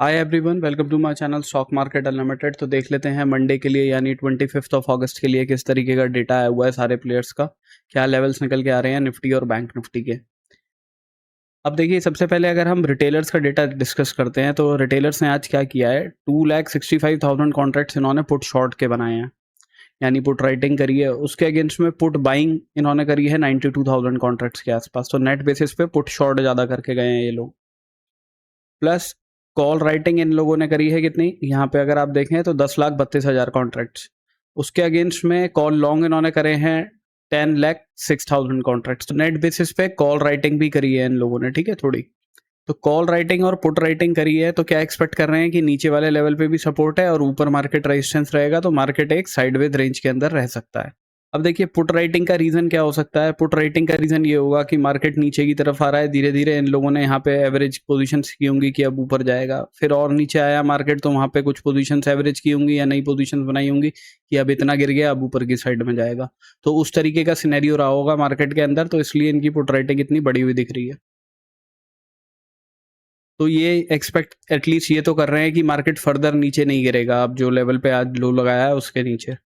Hi everyone, welcome to my channel stock market unlimited. तो देख लेते हैं मंडे के लिए यानी 25 अगस्त के लिए किस तरीके का डेटा आया हुआ है सारे प्लेयर्स का, क्या लेवल्स निकल के आ रहे हैं निफ्टी और बैंक निफ्टी के। अब देखिए, सबसे पहले अगर हम रिटेलर्स का डेटा डिस्कस करते हैं तो रिटेलर्स ने आज क्या किया है, 2,65,000 कॉन्ट्रैक्ट्स इन्होंने पुट शॉर्ट के बनाए हैं, यानी पुट राइटिंग करी है। उसके अगेंस्ट में पुट बाइंग इन्होंने करी है 92,000 कॉन्ट्रैक्ट्स के आसपास। तो नेट बेसिस पे पुट शॉर्ट ज़्यादा करके गए हैं ये लोग। प्लस कॉल राइटिंग इन लोगों ने करी है कितनी, यहाँ पे अगर आप देखें तो 10,32,000 कॉन्ट्रैक्ट्स। उसके अगेंस्ट में कॉल लॉन्ग इन्होंने करे हैं 10,06,000 कॉन्ट्रैक्ट्स। तो नेट बेसिस पे कॉल राइटिंग भी करी है इन लोगों ने, ठीक है थोड़ी। तो कॉल राइटिंग और पुट राइटिंग करी है, तो क्या एक्सपेक्ट कर रहे हैं कि नीचे वाले लेवल पे भी सपोर्ट है और ऊपर मार्केट रेजिस्टेंस रहेगा, तो मार्केट एक साइडवेज रेंज के अंदर रह सकता है। अब देखिए, पुट राइटिंग का रीजन क्या हो सकता है। पुट राइटिंग का रीजन ये होगा कि मार्केट नीचे की तरफ आ रहा है धीरे धीरे, इन लोगों ने यहाँ पे एवरेज पोजीशंस की होंगी कि अब ऊपर जाएगा, फिर और नीचे आया मार्केट तो वहाँ पे कुछ पोजीशंस एवरेज की होंगी या नई पोजीशंस बनाई होंगी कि अब इतना गिर गया, अब ऊपर की साइड में जाएगा। तो उस तरीके का सिनेरियो रहा होगा मार्केट के अंदर, तो इसलिए इनकी पुट राइटिंग इतनी बड़ी हुई दिख रही है। तो ये एक्सपेक्ट एटलीस्ट ये तो कर रहे हैं कि मार्केट फर्दर नीचे नहीं गिरेगा, अब जो लेवल पे आज लो लगाया है उसके नीचे।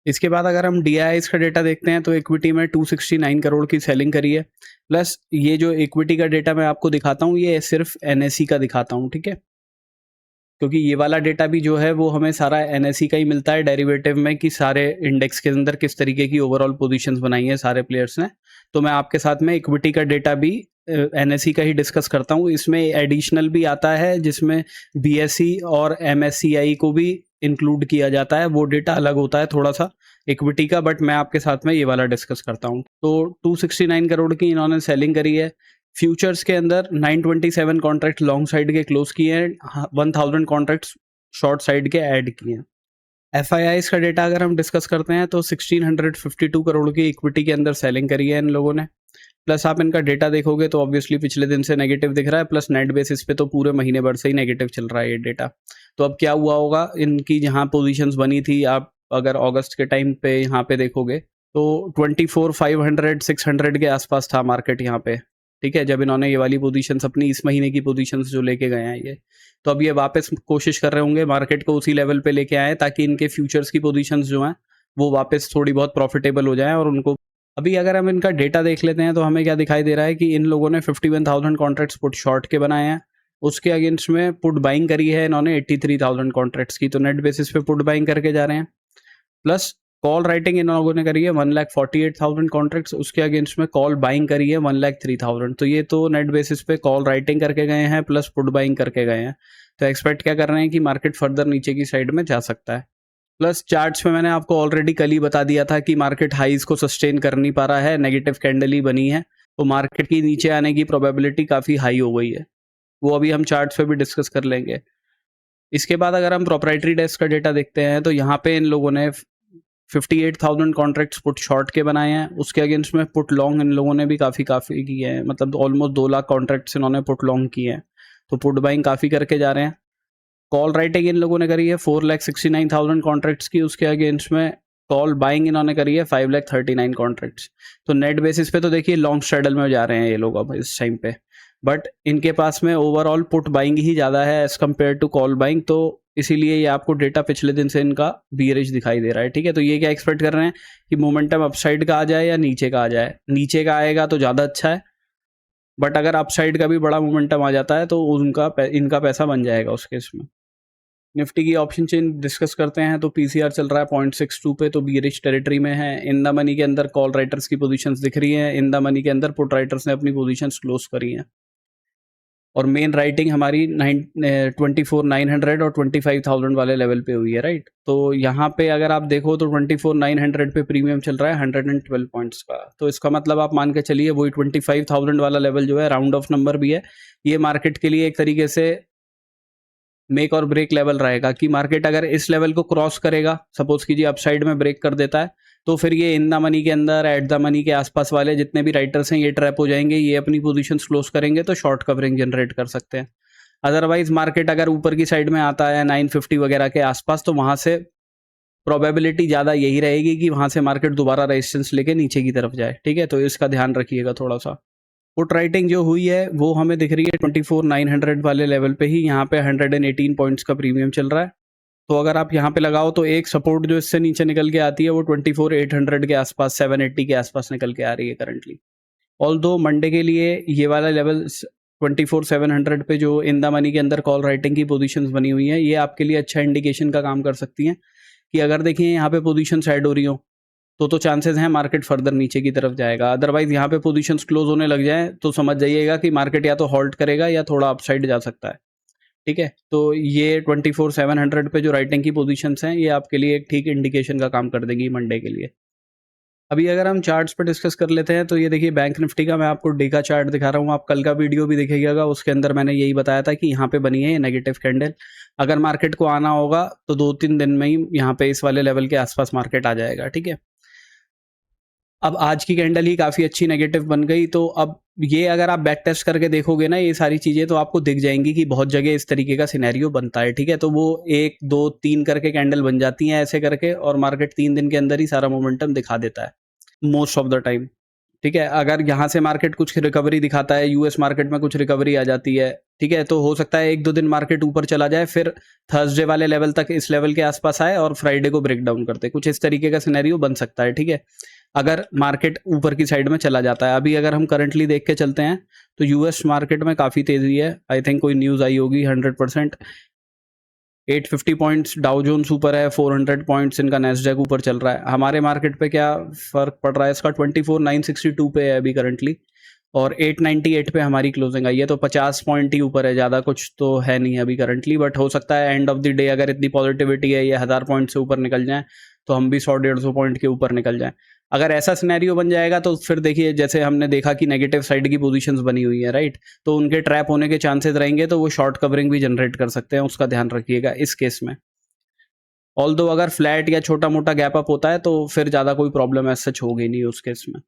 इसके बाद अगर हम डीआईआईस का डेटा देखते हैं तो इक्विटी में 269 करोड़ की सेलिंग करी है। प्लस ये जो इक्विटी का डेटा मैं आपको दिखाता हूँ, ये सिर्फ एनएससी का दिखाता हूँ, ठीक है, क्योंकि ये वाला डेटा भी जो है वो हमें सारा एनएससी का ही मिलता है डेरिवेटिव में, कि सारे इंडेक्स के अंदर किस तरीके की ओवरऑल पोजीशंस बनाई है सारे प्लेयर्स ने। तो मैं आपके साथ में इक्विटी का डेटा भी एनएससी का ही डिस्कस करता हूँ। इसमें एडिशनल भी आता है जिसमें बीएसई और एमएससीआई को भी इंक्लूड किया जाता है, वो डेटा अलग होता है थोड़ा सा इक्विटी का, बट मैं आपके साथ में ये वाला डिस्कस करता हूँ। तो 269 करोड़ की इन्होंने सेलिंग करी है। फ्यूचर्स के अंदर 927 कॉन्ट्रैक्ट लॉन्ग साइड के क्लोज किए हैं, 1000 कॉन्ट्रैक्ट्स शॉर्ट साइड के ऐड किए हैं। एफआईआईस का डेटा अगर हम डिस्कस करते हैं तो 1652 करोड़ की इक्विटी के अंदर सेलिंग करी है इन लोगों ने। प्लस आप इनका डेटा देखोगे तो ऑब्वियसली पिछले दिन से नेगेटिव दिख रहा है, प्लस नेट बेसिस पे तो पूरे महीने भर से ही नेगेटिव चल रहा है ये डेटा। तो अब क्या हुआ होगा, इनकी जहाँ पोजीशंस बनी थी, आप अगर अगस्त के टाइम पे यहाँ पे देखोगे तो 24,500 600 के आसपास था मार्केट यहाँ पे, ठीक है, जब इन्होंने ये वाली पोजीशंस अपनी इस महीने की पोजीशंस जो लेके गए हैं ये। तो अब ये वापस कोशिश कर रहे होंगे मार्केट को उसी लेवल पे लेके आए, ताकि इनके फ्यूचर्स की पोजीशंस जो हैं वो वापस थोड़ी बहुत प्रॉफिटेबल हो जाए और उनको। अभी अगर हम इनका डेटा देख लेते हैं तो हमें क्या दिखाई दे रहा है कि इन लोगों ने 51,000 कॉन्ट्रैक्ट्स पुट शॉर्ट के बनाए हैं। उसके अगेंस्ट में पुट बाइंग करी है इन्होंने 83,000 कॉन्ट्रैक्ट्स की, तो नेट बेसिस पे पुट बाइंग करके जा रहे हैं। प्लस कॉल राइटिंग इन लोगों ने करी है 1,48,000 कॉन्ट्रैक्ट्स, उसके अगेंस्ट में कॉल बाइंग करी है 1,03,000। तो ये तो नेट बेसिस पे कॉल राइटिंग करके गए हैं प्लस पुट बाइंग करके गए हैं। तो एक्सपेक्ट क्या कर रहे हैं कि मार्केट फर्दर नीचे की साइड में जा सकता है। प्लस चार्ट्स में मैंने आपको ऑलरेडी कल ही बता दिया था कि मार्केट हाईज को सस्टेन कर नहीं पा रहा है, नेगेटिव कैंडल ही बनी है, तो मार्केट की नीचे आने की प्रोबेबिलिटी काफ़ी हाई हो गई है। वो अभी हम चार्ट्स पे भी डिस्कस कर लेंगे। इसके बाद अगर हम प्रोप्राइटरी डेस्क का डेटा देखते हैं तो यहाँ पे इन लोगों ने 58,000 कॉन्ट्रैक्ट्स पुट शॉर्ट के बनाए हैं। उसके अगेंस्ट में पुट लॉन्ग इन लोगों ने भी काफ़ी किए हैं, मतलब ऑलमोस्ट 2 लाख कॉन्ट्रैक्ट्स इन्होंने पुट लॉन्ग किए हैं। तो पुट बाइंग काफ़ी करके जा रहे हैं। कॉल राइटिंग इन लोगों ने करी है 4,69,000 कॉन्ट्रैक्ट्स की, उसके अगेंस्ट में कॉल बाइंग इन्होंने करी है 5,39 कॉन्ट्रैक्ट्स। तो नेट बेसिस पे तो देखिए लॉन्ग स्ट्रेडल में जा रहे हैं ये लोग अब इस टाइम पे, बट इनके पास में ओवरऑल पुट बाइंग ही ज़्यादा है as compared to call buying, तो इसीलिए ये आपको डेटा पिछले दिन से इनका बीयरिश दिखाई दे रहा है, ठीक है। तो ये क्या एक्सपेक्ट कर रहे हैं कि मोमेंटम अपसाइड का आ जाए या नीचे का आ जाए। नीचे का आएगा तो ज़्यादा अच्छा है, बट अगर अपसाइड का भी बड़ा मोमेंटम आ जाता है तो इनका पैसा बन जाएगा उस केस में। निफ्टी की ऑप्शन चेन डिस्कस करते हैं तो पीसीआर चल रहा है 0.62 पे, तो बीयरिश टेरिटरी में है। इन द मनी के अंदर कॉल राइटर्स की पोजीशंस दिख रही हैं, इन द मनी के अंदर पुट राइटर्स ने अपनी पोजीशंस क्लोज करी हैं। और मेन राइटिंग हमारी 24,900 और 25,000 वाले लेवल पे हुई है, राइट। तो यहाँ पे अगर आप देखो तो 24,900 पे प्रीमियम चल रहा है 112 पॉइंट्स का, तो इसका मतलब आप मान के चलिए वही 25,000 वाला लेवल जो है, राउंड ऑफ नंबर भी है, ये मार्केट के लिए एक तरीके से मेक और ब्रेक लेवल रहेगा कि मार्केट अगर इस लेवल को क्रॉस करेगा, सपोज कीजिए अपसाइड में ब्रेक कर देता है, तो फिर ये इन द मनी के अंदर, एट द मनी के आसपास वाले जितने भी राइटर्स हैं ये ट्रैप हो जाएंगे, ये अपनी पोजीशंस क्लोज करेंगे तो शॉर्ट कवरिंग जनरेट कर सकते हैं। अदरवाइज मार्केट अगर ऊपर की साइड में आता है 950 वगैरह के आसपास, तो वहां से प्रोबेबिलिटी ज़्यादा यही रहेगी कि वहां से मार्केट दोबारा रेजिस्टेंस लेके नीचे की तरफ जाए, ठीक है। तो इसका ध्यान रखिएगा थोड़ा सा। पुट राइटिंग जो हुई है वो हमें दिख रही है 24,900 वाले लेवल पे ही, यहाँ पे 118 पॉइंट्स का प्रीमियम चल रहा है। तो अगर आप यहाँ पे लगाओ तो एक सपोर्ट जो इससे नीचे निकल के आती है वो 24,800 के आसपास, 780 के आसपास निकल के आ रही है करंटली। ऑल्दो मंडे के लिए ये वाला लेवल 24,700 पे जो इन द मनी के अंदर कॉल राइटिंग की पोजीशंस बनी हुई हैं, ये आपके लिए अच्छा इंडिकेशन का काम कर सकती हैं कि अगर देखिए यहाँ पे पोजीशन ऐड हो रही हो तो चांसेस हैं मार्केट फर्दर नीचे की तरफ जाएगा। अदरवाइज यहाँ पे पोजीशंस क्लोज होने लग जाए तो समझ जाइएगा कि मार्केट या तो हॉल्ट करेगा या थोड़ा अपसाइड जा सकता है। ठीक है, तो ये 24,700 पे जो राइटिंग की पोजीशंस हैं ये आपके लिए एक ठीक इंडिकेशन का काम कर देगी मंडे के लिए। अभी अगर हम चार्ट्स पे डिस्कस कर लेते हैं तो ये देखिए बैंक निफ्टी का मैं आपको डे का चार्ट दिखा रहा हूँ। आप कल का वीडियो भी देखिएगा, उसके अंदर मैंने यही बताया था कि यहाँ पे बनी है ये नेगेटिव कैंडल। अगर मार्केट को आना होगा तो 2-3 दिन में ही यहाँ पे इस वाले लेवल के आसपास मार्केट आ जाएगा। ठीक है, अब आज की कैंडल ही काफ़ी अच्छी नेगेटिव बन गई, तो अब ये अगर आप बैक टेस्ट करके देखोगे ना ये सारी चीज़ें, तो आपको दिख जाएंगी कि बहुत जगह इस तरीके का सिनेरियो बनता है। ठीक है, तो वो 1, 2, 3 करके कैंडल बन जाती हैं ऐसे करके, और मार्केट 3 दिन के अंदर ही सारा मोमेंटम दिखा देता है मोस्ट ऑफ द टाइम। ठीक है, अगर यहाँ से मार्केट कुछ रिकवरी दिखाता है, यूएस मार्केट में कुछ रिकवरी आ जाती है, ठीक है, तो हो सकता है 1-2 दिन मार्केट ऊपर चला जाए, फिर थर्सडे वाले लेवल तक इस लेवल के आसपास आए और फ्राइडे को ब्रेक डाउन करते, कुछ इस तरीके का सिनेरियो बन सकता है। ठीक है, अगर मार्केट ऊपर की साइड में चला जाता है। अभी अगर हम करंटली देख के चलते हैं तो यूएस मार्केट में काफ़ी तेज़ी है। आई थिंक कोई न्यूज़ आई होगी 100%। 850 पॉइंट्स डाउ जोन्स ऊपर है, 400 पॉइंट्स इनका नैस्डैक ऊपर चल रहा है। हमारे मार्केट पे क्या फ़र्क पड़ रहा है इसका, 24,962 पे है अभी करंटली, और 898 पे हमारी क्लोजिंग आई है, तो 50 पॉइंट ही ऊपर है, ज़्यादा कुछ तो है नहीं अभी करंटली। बट हो सकता है एंड ऑफ द डे अगर इतनी पॉजिटिविटी है, ये 1000 पॉइंट से ऊपर निकल जाए तो हम भी 100-150 पॉइंट के ऊपर निकल जाएं। अगर ऐसा सिनेरियो बन जाएगा तो फिर देखिए, जैसे हमने देखा कि नेगेटिव साइड की पोजीशंस बनी हुई है, राइट, तो उनके ट्रैप होने के चांसेस रहेंगे, तो वो शॉर्ट कवरिंग भी जनरेट कर सकते हैं, उसका ध्यान रखिएगा इस केस में। ऑल्दो अगर फ्लैट या छोटा मोटा गैप अप होता है तो फिर ज़्यादा कोई प्रॉब्लम ऐसा सच होगी नहीं उस केस में।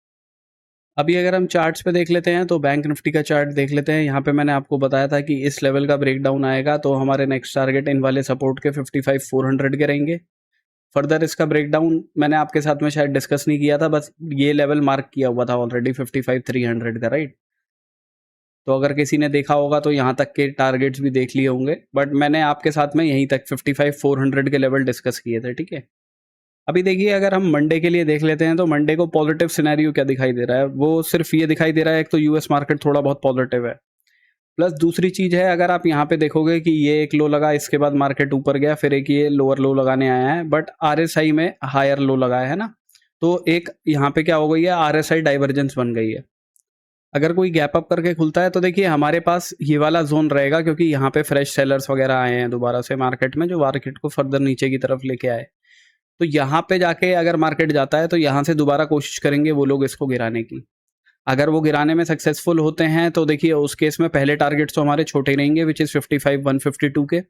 अभी अगर हम चार्ट्स पे देख लेते हैं तो बैंक निफ्टी का चार्ट देख लेते हैं। यहाँ पे मैंने आपको बताया था कि इस लेवल का ब्रेकडाउन आएगा तो हमारे नेक्स्ट टारगेट इन वाले सपोर्ट के 55,400 के रहेंगे। फर्दर इसका ब्रेकडाउन मैंने आपके साथ में शायद डिस्कस नहीं किया था, बस ये लेवल मार्क किया हुआ था ऑलरेडी 55,300 का, राइट। तो अगर किसी ने देखा होगा तो यहाँ तक के टारगेट्स भी देख लिए होंगे, बट मैंने आपके साथ में यहीं तक 55,400 के लेवल डिस्कस किए थे। ठीक है, अभी देखिए अगर हम मंडे के लिए देख लेते हैं तो मंडे को पॉजिटिव सिनेरियो क्या दिखाई दे रहा है, वो सिर्फ ये दिखाई दे रहा है एक तो यूएस मार्केट थोड़ा बहुत पॉजिटिव है, प्लस दूसरी चीज़ है अगर आप यहाँ पे देखोगे कि ये एक लो लगा, इसके बाद मार्केट ऊपर गया, फिर एक ये लोअर लो लगाने आया है, बट आरएसआई में हायर लो लगाया है ना, तो एक यहाँ पे क्या हो गई है, आरएसआई डाइवर्जेंस बन गई है। अगर कोई गैप अप करके खुलता है तो देखिए हमारे पास ये वाला जोन रहेगा, क्योंकि यहाँ पे फ्रेश सेलर्स वगैरह आए हैं दोबारा से मार्केट में, जो मार्केट को फर्दर नीचे की तरफ लेके आए। तो यहाँ पे जाके अगर मार्केट जाता है तो यहाँ से दोबारा कोशिश करेंगे वो लोग इसको गिराने की। अगर वो गिराने में सक्सेसफुल होते हैं तो देखिए उस केस में पहले टारगेट्स तो हमारे छोटे रहेंगे, विच इज़ 55,152 के।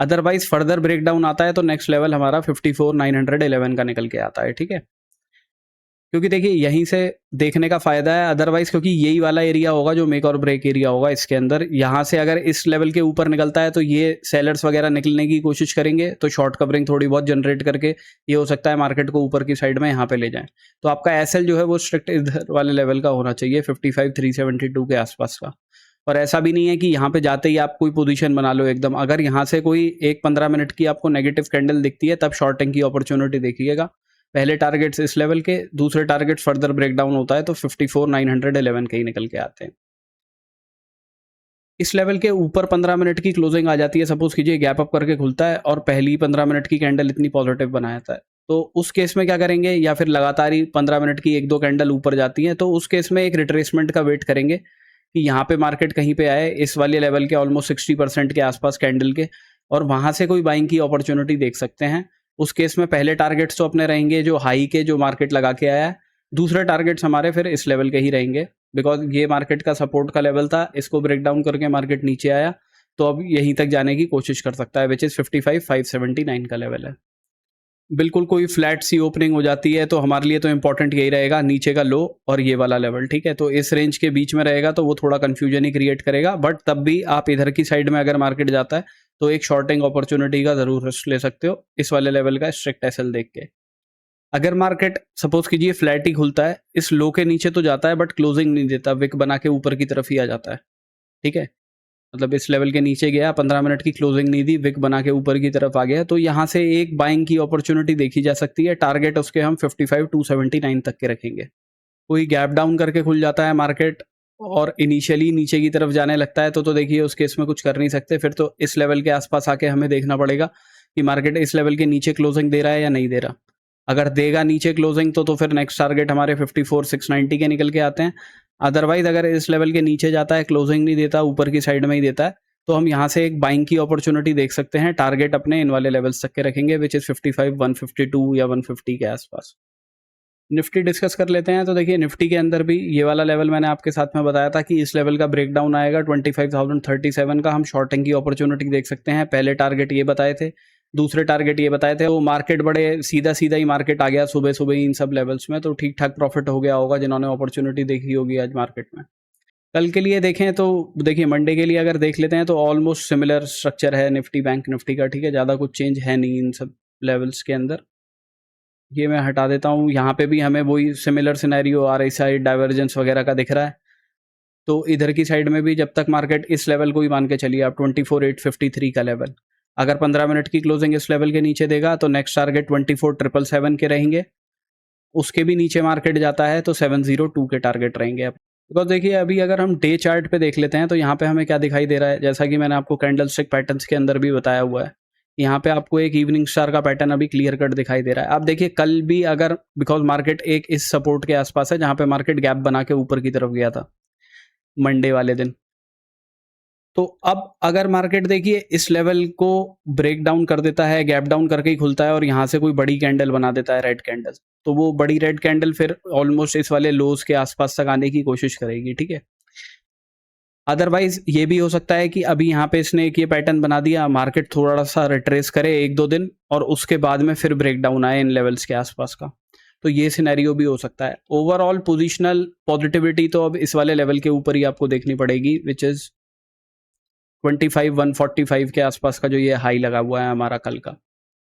अदरवाइज फर्दर ब्रेकडाउन आता है तो नेक्स्ट लेवल हमारा 54,911 का निकल के आता है। ठीक है, क्योंकि देखिए यहीं से देखने का फायदा है, अदरवाइज क्योंकि यही वाला एरिया होगा जो मेक और ब्रेक एरिया होगा इसके अंदर। यहाँ से अगर इस लेवल के ऊपर निकलता है तो ये सेलर्स वगैरह निकलने की कोशिश करेंगे, तो शॉर्ट कवरिंग थोड़ी बहुत जनरेट करके ये हो सकता है मार्केट को ऊपर की साइड में यहाँ पे ले जाए। तो आपका एसएल जो है वो स्ट्रिक्ट इधर वाले लेवल का होना चाहिए, 55,372 के आसपास का। और ऐसा भी नहीं है कि यहाँ पे जाते ही आप कोई पोजीशन बना लो एकदम। अगर यहाँ से कोई 1-15 मिनट की आपको नेगेटिव कैंडल दिखती है तब शॉर्टिंग की अपॉर्चुनिटी देखिएगा। पहले टारगेट्स इस लेवल के, दूसरे टारगेट फर्दर ब्रेकडाउन होता है तो 54,911 के ही निकल के आते हैं। इस लेवल के ऊपर 15 मिनट की क्लोजिंग आ जाती है, सपोज कीजिए गैप अप करके खुलता है और पहली 15 मिनट की कैंडल इतनी पॉजिटिव बनाता है, तो उस केस में क्या करेंगे, या फिर लगातार ही 15 मिनट की 1-2 कैंडल ऊपर जाती हैं तो उस केस में एक रिट्रेसमेंट का वेट करेंगे कि यहाँ पे मार्केट कहीं पे आए इस वाले लेवल के ऑलमोस्ट 60% के आसपास कैंडल के, और वहां से कोई बाइंग की अपॉर्चुनिटी देख सकते हैं। उस केस में पहले टारगेट्स तो अपने रहेंगे जो हाई के, जो मार्केट लगा के आया है। दूसरे टारगेट्स हमारे फिर इस लेवल के ही रहेंगे, बिकॉज ये मार्केट का सपोर्ट का लेवल था, इसको ब्रेक डाउन करके मार्केट नीचे आया तो अब यहीं तक जाने की कोशिश कर सकता है, विच इज़ 55,579 का लेवल है। बिल्कुल कोई फ्लैट सी ओपनिंग हो जाती है तो हमारे लिए तो इंपॉर्टेंट यही रहेगा, नीचे का लो और ये वाला लेवल। ठीक है, तो इस रेंज के बीच में रहेगा तो वो थोड़ा कंफ्यूजन ही क्रिएट करेगा, बट तब भी आप इधर की साइड में अगर मार्केट जाता है तो एक शॉर्टिंग अपॉर्चुनिटी का जरूर रिस्क ले सकते हो इस वाले लेवल का स्ट्रिक्ट एसएल देख के। अगर मार्केट सपोज कीजिए फ्लैट ही खुलता है, इस लो के नीचे तो जाता है बट क्लोजिंग नहीं देता, विक बना के ऊपर की तरफ ही आ जाता है, ठीक है। मतलब इस लेवल के नीचे गया, 15 मिनट की क्लोजिंग नहीं दी, विक बना के ऊपर की तरफ आ गया, तो यहाँ से एक बाइंग की अपॉर्चुनिटी देखी जा सकती है। टारगेट उसके हम 55,279 तक के रखेंगे। कोई गैप डाउन करके खुल जाता है मार्केट और इनिशियली नीचे की तरफ जाने लगता है तो देखिए उस केस में कुछ कर नहीं सकते, फिर तो इस लेवल के आसपास आके हमें देखना पड़ेगा कि मार्केट इस लेवल के नीचे क्लोजिंग दे रहा है या नहीं दे रहा। अगर देगा नीचे क्लोजिंग तो फिर नेक्स्ट टारगेट हमारे 54,690 के निकल के आते हैं। अदरवाइज अगर इस लेवल के नीचे जाता है, क्लोजिंग नहीं देता, ऊपर की साइड में ही देता है, तो हम यहाँ से एक बाइंग की अपॉर्चुनिटी देख सकते हैं। टारगेट अपने इन वाले लेवल्स तक के रखेंगे, विच इज 55, 152 या 150 के आसपास। निफ्टी डिस्कस कर लेते हैं। तो देखिए निफ्टी के अंदर भी ये वाला लेवल मैंने आपके साथ में बताया था कि इस लेवल का ब्रेकडाउन आएगा 25,037 का। हम शॉर्टिंग की अपॉर्चुनिटी देख सकते हैं। पहले टारगेट ये बताए थे, दूसरे टारगेट ये बताए थे। वो मार्केट बड़े सीधा सीधा ही मार्केट आ गया सुबह सुबह ही इन सब लेवल्स में, तो ठीक ठाक प्रॉफिट हो गया होगा जिन्होंने अपॉर्चुनिटी देखी होगी आज मार्केट में। कल के लिए देखें तो देखिए मंडे के लिए अगर देख लेते हैं तो ऑलमोस्ट सिमिलर स्ट्रक्चर है निफ्टी बैंक निफ्टी का, ठीक है। ज़्यादा कुछ चेंज है नहीं इन सब लेवल्स के अंदर। ये मैं हटा देता हूँ। यहाँ पे भी हमें वही सिमिलर सिनेरियो RSI डाइवर्जेंस वगैरह का दिख रहा है। तो इधर की साइड में भी जब तक मार्केट इस लेवल को ही मान के चलिए आप 24,853 का लेवल, अगर 15 मिनट की क्लोजिंग इस लेवल के नीचे देगा तो नेक्स्ट टारगेट 24,777 के रहेंगे। उसके भी नीचे मार्केट जाता है तो 702 के टारगेट रहेंगे अब। बिकॉज देखिए अभी अगर हम डे चार्ट पे देख लेते हैं तो यहाँ पे हमें क्या दिखाई दे रहा है, जैसा कि मैंने आपको कैंडल स्टिक पैटर्न्स के अंदर भी बताया हुआ है। यहाँ पे आपको एक इवनिंग स्टार का पैटर्न अभी क्लियर कट दिखाई दे रहा है। आप देखिए कल भी अगर बिकॉज मार्केट एक इस सपोर्ट के आसपास है जहाँ पे मार्केट गैप बना के ऊपर की तरफ गया था मंडे वाले दिन। तो अब अगर मार्केट देखिए इस लेवल को ब्रेक डाउन कर देता है, गैप डाउन करके ही खुलता है और यहाँ से कोई बड़ी कैंडल बना देता है रेड कैंडल, तो वो बड़ी रेड कैंडल फिर ऑलमोस्ट इस वाले लोज के आसपास तक आने की कोशिश करेगी, ठीक है। अदरवाइज ये भी हो सकता है कि अभी यहाँ पे इसने एक ये पैटर्न बना दिया, मार्केट थोड़ा सा रिट्रेस करे 1-2 दिन और उसके बाद में फिर ब्रेक डाउन आए इन लेवल्स के आसपास का, तो ये सिनेरियो भी हो सकता है। ओवरऑल पोजिशनल पॉजिटिविटी तो अब इस वाले लेवल के ऊपर ही आपको देखनी पड़ेगी, विच इज 25,145 के आसपास का जो ये हाई लगा हुआ है हमारा कल का।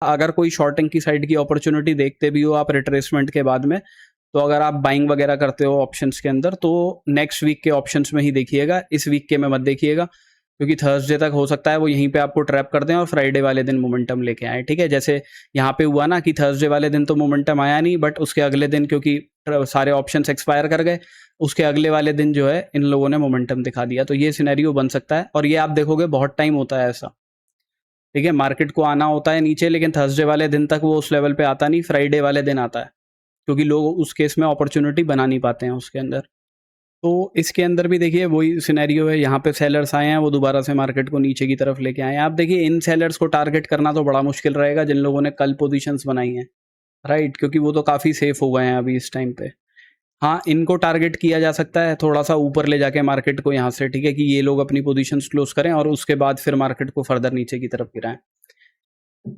अगर कोई शॉर्टिंग की साइड की अपॉर्चुनिटी देखते भी हो आप रिट्रेसमेंट के बाद में, तो अगर आप बाइंग वगैरह करते हो ऑप्शंस के अंदर तो नेक्स्ट वीक के ऑप्शंस में ही देखिएगा, इस वीक के में मत देखिएगा, क्योंकि थर्सडे तक हो सकता है वो यहीं पे आपको ट्रैप कर दें और फ्राइडे वाले दिन मोमेंटम लेके आए, ठीक है। जैसे यहाँ पे हुआ ना कि थर्सडे वाले दिन तो मोमेंटम आया नहीं, बट उसके अगले दिन क्योंकि सारे ऑप्शंस एक्सपायर कर गए, उसके अगले वाले दिन जो है इन लोगों ने मोमेंटम दिखा दिया। तो ये सिनेरियो बन सकता है और ये आप देखोगे बहुत टाइम होता है ऐसा, ठीक है। मार्केट को आना होता है नीचे लेकिन थर्सडे वाले दिन तक वो उस लेवल पे आता नहीं, फ्राइडे वाले दिन आता है, क्योंकि लोग उस केस में अपॉर्चुनिटी बना नहीं पाते हैं उसके अंदर। तो इसके अंदर भी देखिए वही सिनेरियो है, यहाँ पे सेलर्स आए हैं, वो दोबारा से मार्केट को नीचे की तरफ लेके आए हैं। आप देखिए इन सेलर्स को टारगेट करना तो बड़ा मुश्किल रहेगा जिन लोगों ने कल पोजीशंस बनाई हैं, राइट, क्योंकि वो तो काफ़ी सेफ हो गए हैं अभी इस टाइम पे। हाँ, इनको टारगेट किया जा सकता है थोड़ा सा ऊपर ले जाके मार्केट को यहाँ से, ठीक है, कि ये लोग अपनी पोजीशंस क्लोज करें और उसके बाद फिर मार्केट को फर्दर नीचे की तरफ गिराएं।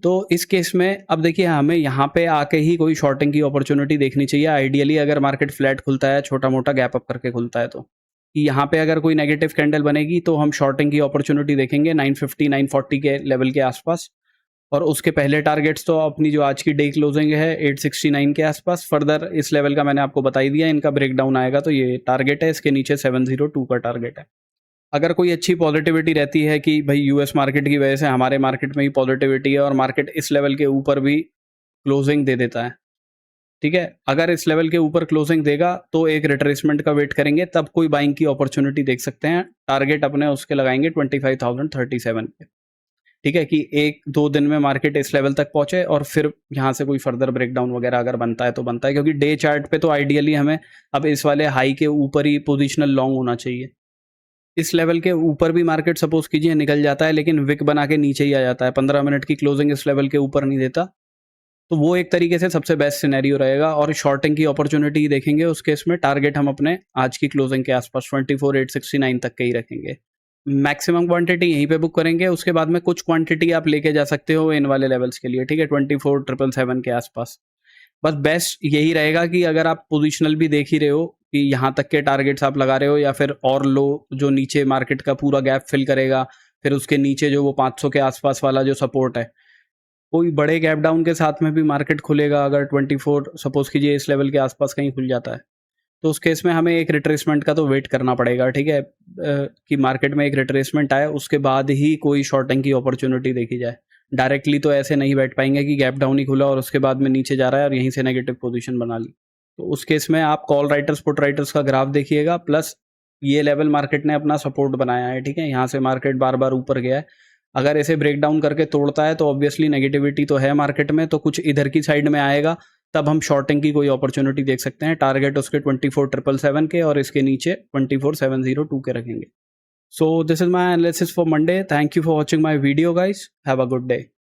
तो इस केस में अब देखिए हमें यहाँ पे आके ही कोई शॉर्टिंग की अपॉर्चुनिटी देखनी चाहिए आइडियली, अगर मार्केट फ्लैट खुलता है, छोटा मोटा गैप अप करके खुलता है, तो कि यहाँ पे अगर कोई नेगेटिव कैंडल बनेगी तो हम शॉर्टिंग की अपॉर्चुनिटी देखेंगे 950 940 के लेवल के आसपास। और उसके पहले टारगेट्स तो अपनी जो आज की डे क्लोजिंग है 869 के आसपास, फर्दर इस लेवल का मैंने आपको बता ही दिया, इनका ब्रेकडाउन आएगा तो ये टारगेट है, इसके नीचे 702 का टारगेट है। अगर कोई अच्छी पॉजिटिविटी रहती है कि भाई यूएस मार्केट की वजह से हमारे मार्केट में ही पॉजिटिविटी है और मार्केट इस लेवल के ऊपर भी क्लोजिंग दे देता है, ठीक है, अगर इस लेवल के ऊपर क्लोजिंग देगा तो एक रिट्रेसमेंट का वेट करेंगे, तब कोई बाइंग की अपॉर्चुनिटी देख सकते हैं। टारगेट अपने उसके लगाएंगे 25,037 पे, ठीक है, कि 1-2 दिन में मार्केट इस लेवल तक पहुंचे और फिर यहाँ से कोई फर्दर ब्रेकडाउन वगैरह अगर बनता है तो बनता है, क्योंकि डे चार्ट पे तो आइडियली हमें अब इस वाले हाई के ऊपर ही पोजिशनल लॉन्ग होना चाहिए। इस लेवल के ऊपर भी मार्केट सपोज कीजिए निकल जाता है लेकिन विक बना के नीचे ही आ जाता है, 15 मिनट की क्लोजिंग इस लेवल के ऊपर नहीं देता, तो वो एक तरीके से सबसे बेस्ट सिनेरियो रहेगा। और शॉर्टिंग की अपॉर्चुनिटी देखेंगे उस केस में टारगेट हम अपने आज की क्लोजिंग के आसपास 24,869 तक के ही रखेंगे, मैक्सिमम क्वांटिटी यहीं पे बुक करेंगे। उसके बाद में कुछ क्वांटिटी आप लेके जा सकते हो इन वाले लेवल्स के लिए, ठीक है, 24,777 के आसपास। बस बेस्ट यही रहेगा कि अगर आप पोजिशनल भी देख ही रहे हो कि यहाँ तक के टारगेट्स आप लगा रहे हो या फिर और लो जो नीचे मार्केट का पूरा गैप फिल करेगा, फिर उसके नीचे जो वो 500 के आसपास वाला जो सपोर्ट है, कोई बड़े गैप डाउन के साथ में भी मार्केट खुलेगा अगर 24 सपोज कीजिए इस लेवल के आसपास कहीं खुल जाता है, तो उस केस में हमें एक रिट्रेसमेंट का तो वेट करना पड़ेगा, ठीक है, कि मार्केट में एक रिट्रेसमेंट आए उसके बाद ही कोई शॉर्टिंग की अपॉर्चुनिटी देखी जाए। डायरेक्टली तो ऐसे नहीं बैठ पाएंगे कि गैप डाउन ही खुला और उसके बाद में नीचे जा रहा है और यहीं से नेगेटिव पोजीशन बना ली। तो उस केस में आप कॉल राइटर्स पुट राइटर्स का ग्राफ देखिएगा, प्लस ये लेवल मार्केट ने अपना सपोर्ट बनाया है, ठीक है, यहाँ से मार्केट बार बार ऊपर गया है। अगर ऐसे ब्रेक डाउन करके तोड़ता है तो ऑब्वियसली नेगेटिविटी तो है मार्केट में, तो कुछ इधर की साइड में आएगा, तब हम शॉर्टिंग की कोई अपॉर्चुनिटी देख सकते हैं। टारगेट उसके 24,777 के और इसके नीचे 24,702 के रखेंगे। So this is my analysis for Monday. Thank you for watching my video guys. Have a good day.